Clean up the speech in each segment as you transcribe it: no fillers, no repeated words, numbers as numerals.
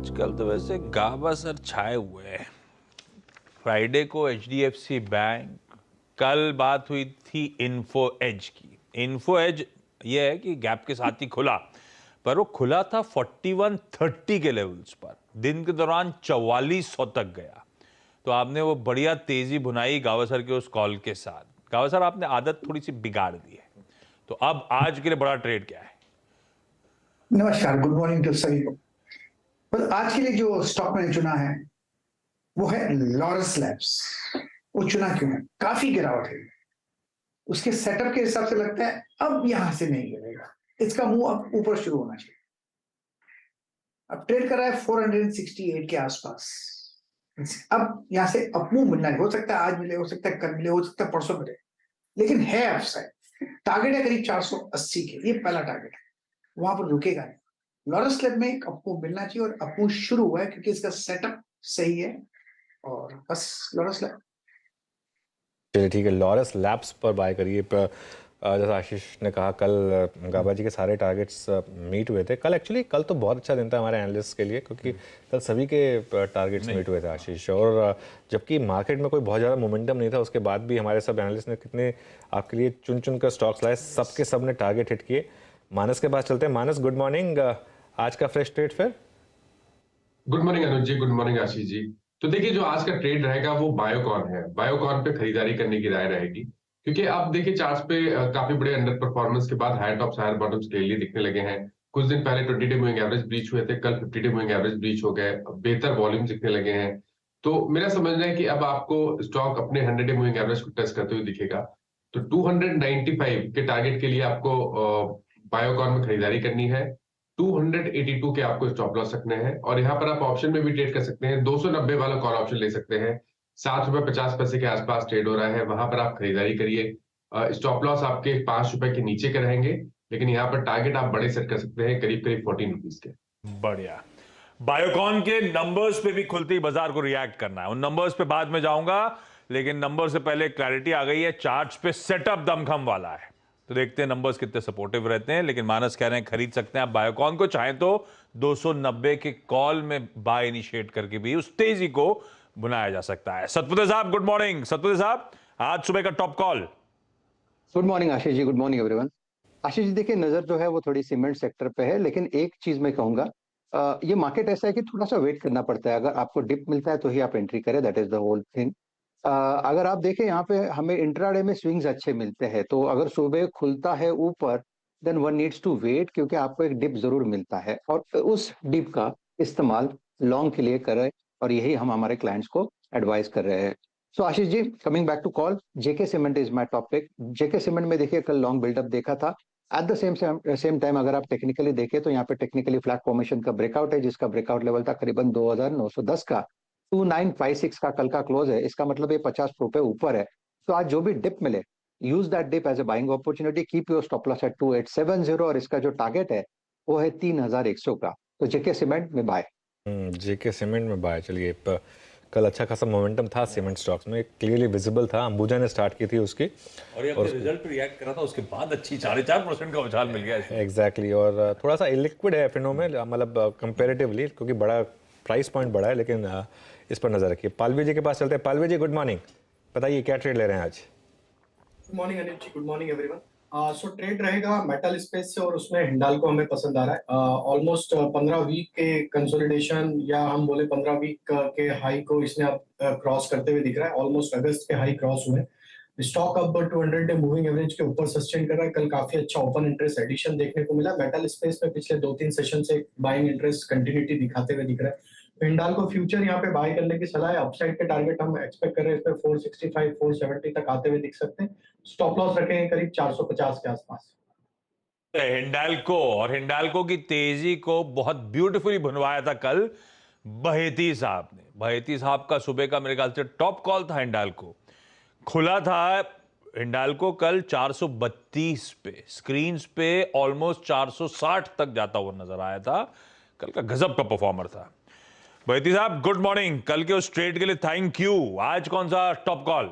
आजकल तो वैसे गाबा सर छाए हुए हैं। फ्राइडे को एचडीएफसी बैंक, कल बात हुई थी इन्फो एज की। इन्फो एज ये है कि गैप के साथ ही खुला, पर वो खुला था 4130 के लेवल्स पर। दिन के दौरान 4400 तक गया। तो आपने वो बढ़िया तेजी भुनाई गावा सर के उस कॉल के साथ। गावा सर, आपने आदत थोड़ी सी बिगाड़ दी है, तो अब आज के लिए बड़ा ट्रेड क्या है? नमस्कार, गुड मॉर्निंग टू सभी को। पर आज के लिए जो स्टॉक मैंने चुना है वो है लॉरस लैब्स। वो चुना क्यों है? काफी गिरावट है, उसके सेटअप के हिसाब से लगता है अब यहां से नहीं गिरेगा, इसका मुंह अब ऊपर शुरू होना चाहिए। अब ट्रेड कर रहा है 468 के आसपास। अब यहां से अप मूव मिलना है, हो सकता है आज मिले, हो सकता है कल मिले, हो सकता है परसों मिले, लेकिन है अपसाइड। टारगेट है करीब 480 के, ये पहला टारगेट है, वहां पर रुकेगा नहीं। लॉरस लैब में एक अपमूव मिलना चाहिए और अपमूव शुरू हुआ है क्योंकि इसका सेटअप सही है। और बस लॉरस लैब। चलिए ठीक है, लॉरस लैब्स पर बाय करिए। जैसा आशीष ने कहा, कल गाबा जी के सारे टारगेट्स मीट हुए थे। कल तो बहुत अच्छा दिन था हमारे एनालिस्ट के लिए, क्योंकि कल सभी के टारगेट्स मीट हुए थे आशीष। और जबकि मार्केट में कोई बहुत ज़्यादा मोमेंटम नहीं था, उसके बाद भी हमारे सब एनालिस्ट ने कितने आपके लिए चुन चुन कर स्टॉक्स लाए, सबके सब ने टारगेट हिट किए। मानस के पास चलते हैं। मानस, गुड मॉर्निंग। आज का फ्रेश ट्रेड फिर? गुड मॉर्निंग अनुज जी, गुड मॉर्निंग आशीष जी। तो देखिए, जो आज का ट्रेड रहेगा वो बायोकॉन है। बायोकॉन पे खरीदारी करने की राय रहेगी, क्योंकि आप देखिए चार्ट्स पे काफी बड़े अंडर परफॉर्मेंस के बाद higher tops higher bottoms clearly दिखने लगे हैं। कुछ दिन पहले 20 डे मूविंग एवरेज ब्रीच हुए थे, कल 50 डे मूविंग एवरेज ब्रीच हो गए, बेहतर वॉल्यूम दिखने लगे हैं। तो मेरा समझना है कि अब आपको स्टॉक अपने 100 डे मूविंग एवरेज को टच करते हुए दिखेगा। तो 295 के टारगेट के लिए आपको बायोकॉन में खरीदारी करनी है। 282 के आपको स्टॉप लॉस रखने हैं, और यहाँ पर आप ऑप्शन में भी ट्रेड कर सकते हैं। 290 वाला कॉल ऑप्शन ले सकते हैं। ₹7.50 के आसपास ट्रेड हो रहा है, वहां पर आप खरीदारी करिए। स्टॉप लॉस आपके ₹5 के नीचे के रहेंगे, लेकिन यहाँ पर टारगेट आप बड़े सेट कर सकते हैं, करीब करीब ₹14 के। बढ़िया। बायोकॉन के नंबर्स पे भी खुलते ही बाजार को रिएक्ट करना है। उन नंबर्स पे बाद में जाऊंगा, लेकिन नंबर से पहले क्लैरिटी आ गई है। चार्ट्स पे सेटअप दमखम वाला है, तो देखते हैं नंबर्स कितने सपोर्टिव रहते हैं। लेकिन मानस कह रहे हैं खरीद सकते हैं आप बायोकॉन को, चाहे तो 290 के कॉल में बाय इनिशिएट करके भी उस तेजी को बुनाया जा सकता है। सतपुते साहब, गुड मॉर्निंग। सतपुते साहब, आज सुबह का top call. Good morning Ashish ji, good morning everyone. Ashish ji देखिए, नजर जो है वो थोड़ी सीमेंट सेक्टर पे है, लेकिन एक चीज मैं कहूंगा, ये मार्केट ऐसा है कि थोड़ा सा वेट करना पड़ता है। अगर आपको डिप मिलता है तो ही आप एंट्री करें, that is the whole thing. अगर आप देखें यहाँ पे हमें इंट्राडे में स्विंग्स अच्छे मिलते हैं, तो अगर सुबह खुलता है ऊपर then one needs to wait, क्योंकि आपको एक डिप जरूर मिलता है और उस डिप का इस्तेमाल लॉन्ग के लिए करें, और यही हम हमारे क्लाइंट्स को एडवाइस कर रहे हैं। So Ashish ji, coming back to call, JK cement is my top pick. JK cement में देखिए कल लॉन्ग बिल्डअप देखा था। एट द सेम टाइम अगर आप टेक्निकली देखें तो यहाँ पे टेक्निकली फ्लैट फॉर्मेशन का ब्रेकआउट है, जिसका ब्रेकआउट लेवल था करीबन 2910 का। 2956 का कल का क्लोज है, इसका मतलब ये 50 रुपए ऊपर है। तो आज जो भी डिप मिले, use that dip as a buying opportunity, keep your stop loss at 2870, और इसका जो टारगेट है वो है 3100 का। तो जेके सीमेंट में बाय। जेके सीमेंट में बाय। चलिए, कल अच्छा खासा मोमेंटम था सीमेंट स्टॉक्स में, क्लियरली विजिबल था। अंबुजा ने स्टार्ट की थी उसकी, और ये अपने रिजल्ट पे रिएक्ट करा था, उसके बाद अच्छी 4.5% का उछाल मिल गया। एग्जैक्टली। और थोड़ा सा इलिक्विड है एफएनओ में, मतलब कंपैरेटिवली, क्योंकि बड़ा प्राइस पॉइंट बड़ा है, लेकिन इस पर नजर रखिए। पालवी जी के पास चलते हैं। Palvi ji, good morning. बताइए क्या ट्रेड ले रहे हैं आज? Good morning Anil ji, good morning everyone. So trade रहेगा मेटल स्पेस से, और उसमें हिंडाल्को हमें पसंद आ रहा है। ऑलमोस्ट 15 वीक के कंसोलिडेशन, या हम बोले 15 वीक के हाई को इसने अब क्रॉस करते हुए दिख रहा है। ऑलमोस्ट अगस्त के हाई क्रॉस हुए। स्टॉक अब 200 डे मूविंग एवरेज के ऊपर सस्टेन कर रहा है। कल काफी अच्छा ओपन इंटरेस्ट एडिशन देखने को मिला। मेटल स्पेस में पिछले 2-3 सेशन से बाइंग इंटरेस्ट कंटिन्यूटी दिखाते हुए दिख रहा है। हिंडाल्को फ्यूचर यहाँ पे बाय करने की सलाह है। अपसाइड के टारगेट हम एक्सपेक्ट कर रहे हैं, इसमें 465 470 तक आते हुए दिख सकते हैं। स्टॉप लॉस रखेंगे करीब 450 के आसपास। हिंडाल्को, और हिंडाल्को की तेजी को बहुत ब्यूटीफुली भुनवाया था कल बहेती साहब ने। बहेती साहब का सुबह का मेरे ख्याल से टॉप कॉल था हिंडाल्को। खुला था हिंडाल्को कल 432 पे, स्क्रीन्स पे ऑलमोस्ट 460 तक जाता हुआ नजर आया था। कल का गजब का परफॉर्मर था। बहेती साहब, गुड मॉर्निंग। कल के उस ट्रेड के लिए थैंक यू। आज कौन सा top call?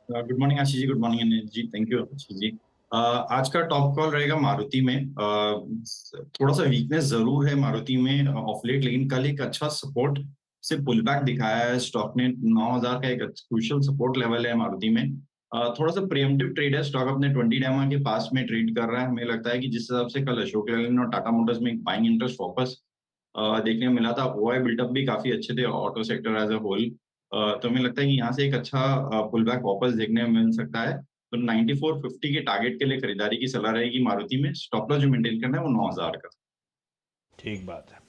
Good morning Ashish ji, good morning Anil ji, thank you Ashish ji. आज का टॉप कॉल रहेगा मारुति में। थोड़ा सा वीकनेस जरूर है मारुति में ऑफ लेट, लेकिन कल एक अच्छा सपोर्ट से पुल बैक दिखाया है स्टॉक ने। 9000 का एक क्रूशियल सपोर्ट लेवल है मारुति में। थोड़ा सा प्रीएम्प्टिव ट्रेड है, स्टॉक अपने 20 डेमा के पास में ट्रेड कर रहा है। हमें लगता है कि जिस हिसाब से कल अशोक लेलैंड और टाटा मोटर्स में एक बाइंग इंटरेस्ट वापस देखने को मिला था, ओआई बिल्टअप भी काफी अच्छे थे auto sector as a whole. तो हमें लगता है कि यहाँ से एक अच्छा पुल बैक वापस देखने में मिल सकता है। तो 9450 के टारगेट के लिए खरीदारी की सलाह रहेगी मारुति में। स्टॉप लॉस जो मेंटेन करना है वो 9000 का। ठीक बात है,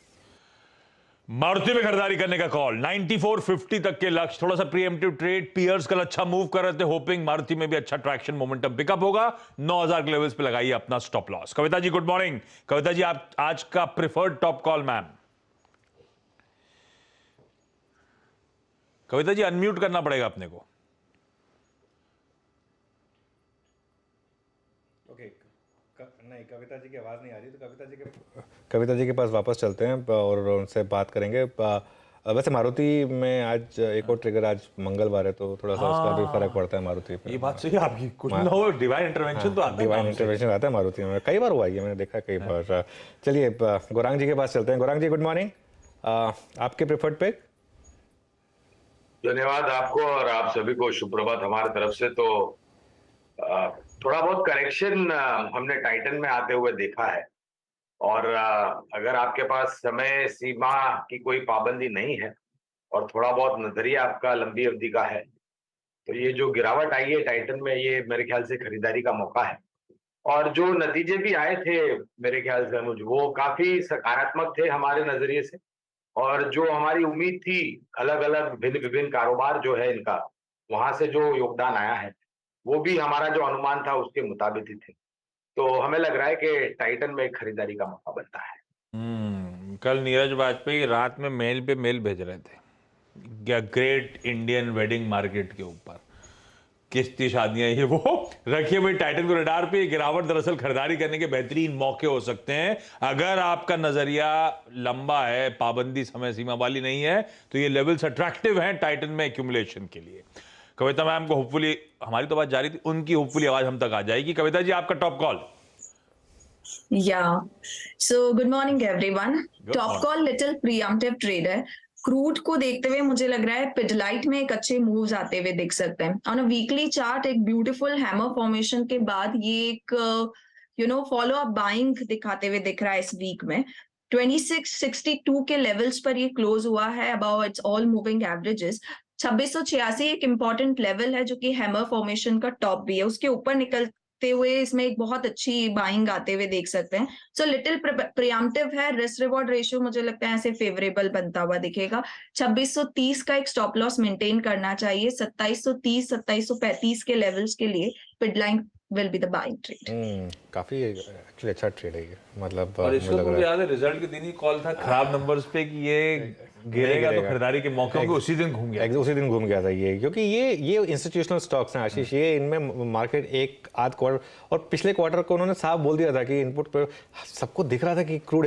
मारुति में खरीदारी करने का कॉल 9450 तक के लक्ष्य। थोड़ा सा प्रीएम्प्टिव ट्रेड, पियर्स कल अच्छा मूव कर रहे थे, होपिंग मारुति में भी अच्छा ट्रैक्शन मोमेंटम पिकअप होगा। 9000 के लेवल्स पे लगाइए अपना stop loss. Kavita ji good morning. Kavita ji आप आज का preferred top call ma'am. Kavita ji unmute करना पड़ेगा अपने को। नहीं, कविता जी की आवाज़ नहीं आ रही, तो कविता जी के पास वापस चलते हैं और उनसे बात करेंगे। वैसे मारुति में आज एक और ट्रिगर, आज मंगलवार है तो थोड़ा सा उसका भी फर्क पड़ता है मारुति पे। ये बात सही है आपकी, कुछ ना हो डिवाइन इंटरवेंशन तो आता है। डिवाइन इंटरवेंशन आता है मारुति में, कई बार हुआ है, मैंने देखा कई बार। चलिए गौरांग जी के पास चलते हैं। गौरांग जी गुड मॉर्निंग, आपके प्रेफर्ड पिक। धन्यवाद आपको और आप सभी को शुभ प्रभात हमारे तरफ से। तो थोड़ा बहुत करेक्शन हमने टाइटन में आते हुए देखा है, और अगर आपके पास समय सीमा की कोई पाबंदी नहीं है और थोड़ा बहुत नजरिया आपका लंबी अवधि का है, तो ये जो गिरावट आई है टाइटन में, ये मेरे ख्याल से खरीदारी का मौका है। और जो नतीजे भी आए थे मेरे ख्याल से अनुज, वो काफी सकारात्मक थे हमारे नजरिए से, और जो हमारी उम्मीद थी अलग अलग विभिन्न कारोबार जो है इनका, वहां से जो योगदान आया है वो भी हमारा जो अनुमान था उसके मुताबिक ही थे। तो हमें लग रहा है कि टाइटन में खरीदारी का मौका बनता है। कल नीरज वाजपेयी रात में मेल पे मेल भेज रहे थे ग्रेट इंडियन वेडिंग मार्केट के ऊपर, किस्ती शादियां ये वो रखिए भाई टाइटन को रडार पे। गिरावट दरअसल खरीदारी करने के बेहतरीन मौके हो सकते हैं अगर आपका नजरिया लंबा है, पाबंदी समय सीमा वाली नहीं है, तो ये लेवल्स अट्रैक्टिव हैं टाइटन में एक्यूमुलेशन के लिए। कविता मैम को होपफुली, हमारी तो बात जारी थी, उनकी होपफुली आवाज हम तक आ जाएगी। कविता जी आपका top call. Yeah. So good morning everyone. Top call little preemptive trade है। क्रूड को देखते हुए मुझे लग रहा है पिडलाइट में एक अच्छे मूव्स आते हुए दिख सकते हैं। ऑन अ वीकली चार्ट एक ब्यूटीफुल हैमर फॉर्मेशन के बाद ये एक फॉलो अप बाइंग दिखाते हुए दिख रहा है इस वीक में। 2662 के लेवल्स पर ये क्लोज हुआ है about it's all moving averages. 2686 एक इंपॉर्टेंट लेवल है जो कि हैमर फॉर्मेशन का टॉप भी है, उसके ऊपर निकलते हुए इसमें एक बहुत अच्छी बाइंग आते हुए देख सकते हैं। सो लिटिल प्रिएम्प्टिव है, रिस्क रिवॉर्ड रेशियो मुझे लगता है ऐसे फेवरेबल बनता हुआ दिखेगा। 2630 का एक स्टॉप लॉस मेंटेन करना चाहिए। 2730 2735 के लेवल्स के लिए पिडलाइन will be the buying trade. काफी एक्चुअली अच्छा ट्रेड है ये, मतलब और इसको मुझे याद है रिजल्ट के दिन ही कॉल था खराब नंबर्स पे कि ये गिरेगा तो खरीदारी के मौके को उसी दिन घूम गया। उसी दिन घूम गया था ये, क्योंकि ये इंस्टीट्यूशनल स्टॉक्स हैं आशीष, ये इनमें मार्केट एक आध क्वार्टर, और पिछले क्वार्टर को उन्होंने साफ बोल दिया था कि इनपुट पर सबको दिख रहा था कि क्रूड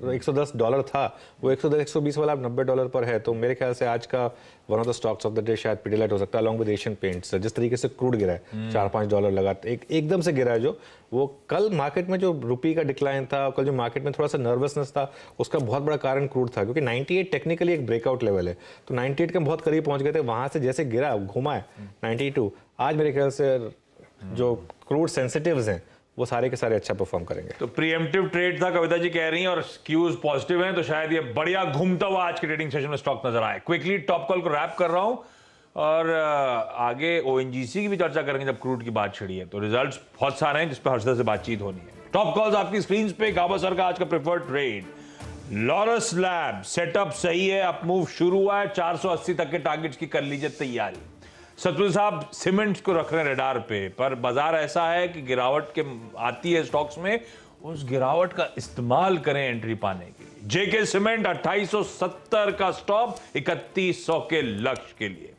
110 डॉलर था, वो 120 वाला अब $90 पर है। तो मेरे ख्याल से आज का one of the stocks of the day शायद पिडिलाइट हो सकता है, अलॉन्ग विद एशियन पेंट्स। जिस तरीके से क्रूड गिरा है, $4-5 लगा एकदम से गिरा है, जो वो कल मार्केट में जो रुपये का डिक्लाइन था, कल जो मार्केट में थोड़ा सा नर्वसनेस था, उसका बहुत बड़ा कारण क्रूड था, क्योंकि 98 टेक्निकली एक ब्रेकआउट लेवल है, तो 98 के बहुत करीब पहुंच गए थे, वहां से जैसे गिरा घुमा है 92। आज मेरे ख्याल से जो क्रूड सेंसिटिव्स हैं वो सारे के सारे अच्छा परफॉर्म करेंगे। तो प्रीएम्प्टिव ट्रेड था कविता जी कह रही हैं, और स्क्यूज पॉजिटिव हैं, तो शायद ये बढ़िया घूमता हुआ आज के ट्रेडिंग सेशन में स्टॉक नजर आए। क्विकली टॉप कॉल को रैप कर रहा हूं, और आगे ओएनजीसी की भी चर्चा करेंगे जब क्रूड की बात छिड़ी है। तो रिजल्ट्स बहुत सारे हैं जिस पर हर्षदा से बातचीत होनी है। टॉप कॉल्स आपकी स्क्रीन पे। गाबा सर का आज का preferred trade Laurus lab, setup सही है, अप मूव शुरू हुआ है, 480 तक के टारगेट्स की कर लीजिए तैयारी। सतपुर साहब सीमेंट्स को रख रहे हैं रडार पे, पर बाजार ऐसा है कि गिरावट के आती है स्टॉक्स में, उस गिरावट का इस्तेमाल करें एंट्री पाने के लिए। जेके सीमेंट 2870 का स्टॉप, 3100 के लक्ष्य के लिए।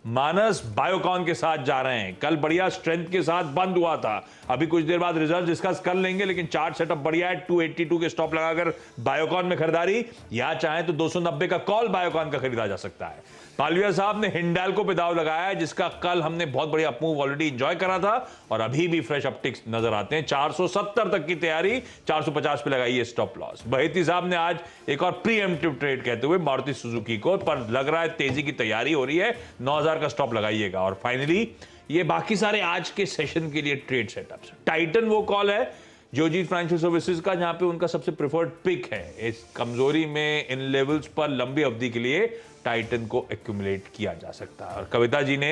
मानस बायोकॉन के साथ जा रहे हैं, कल बढ़िया स्ट्रेंथ के साथ बंद हुआ था, अभी कुछ देर बाद रिजल्ट डिस्कस कर लेंगे, लेकिन चार्ट सेटअप बढ़िया है। 282 के स्टॉप लगाकर बायोकॉन में खरीदारी, या चाहे तो 290 का कॉल बायोकॉन का खरीदा जा सकता है। पालविया साहब ने हिंडाल्को पे दाव लगाया है, जिसका कल हमने बहुत बढ़िया अपमूव ऑलरेडी एंजॉय करा था और अभी भी फ्रेश अपटिक्स नजर आते हैं। 470 तक की तैयारी, 450 पे लगाई है स्टॉप लॉस। बहेती साहब ने आज एक और प्रीएम्प्टिव ट्रेड कहते हुए मारुति सुजुकी को, पर लग रहा है तेजी की तैयारी हो रही है, 9000 का स्टॉप लगाइएगा। और फाइनली ये बाकी सारे आज के सेशन के लिए ट्रेड सेटअप्स। टाइटन वो कॉल है जोजीत फाइनेंशियल सर्विसेज का, जहां पे उनका सबसे प्रेफर्ड पिक है। इस कमजोरी में इन लेवल्स पर लंबी अवधि के लिए टाइटन को एक्यूमुलेट किया जा सकता है। और कविता जी ने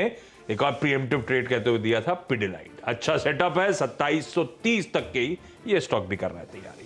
एक और प्रीएम्प्टिव ट्रेड कहते हुए दिया था पिडिलाइट। अच्छा सेटअप है, 2730 तक के ही ये स्टॉक भी कर रहा है तैयारी।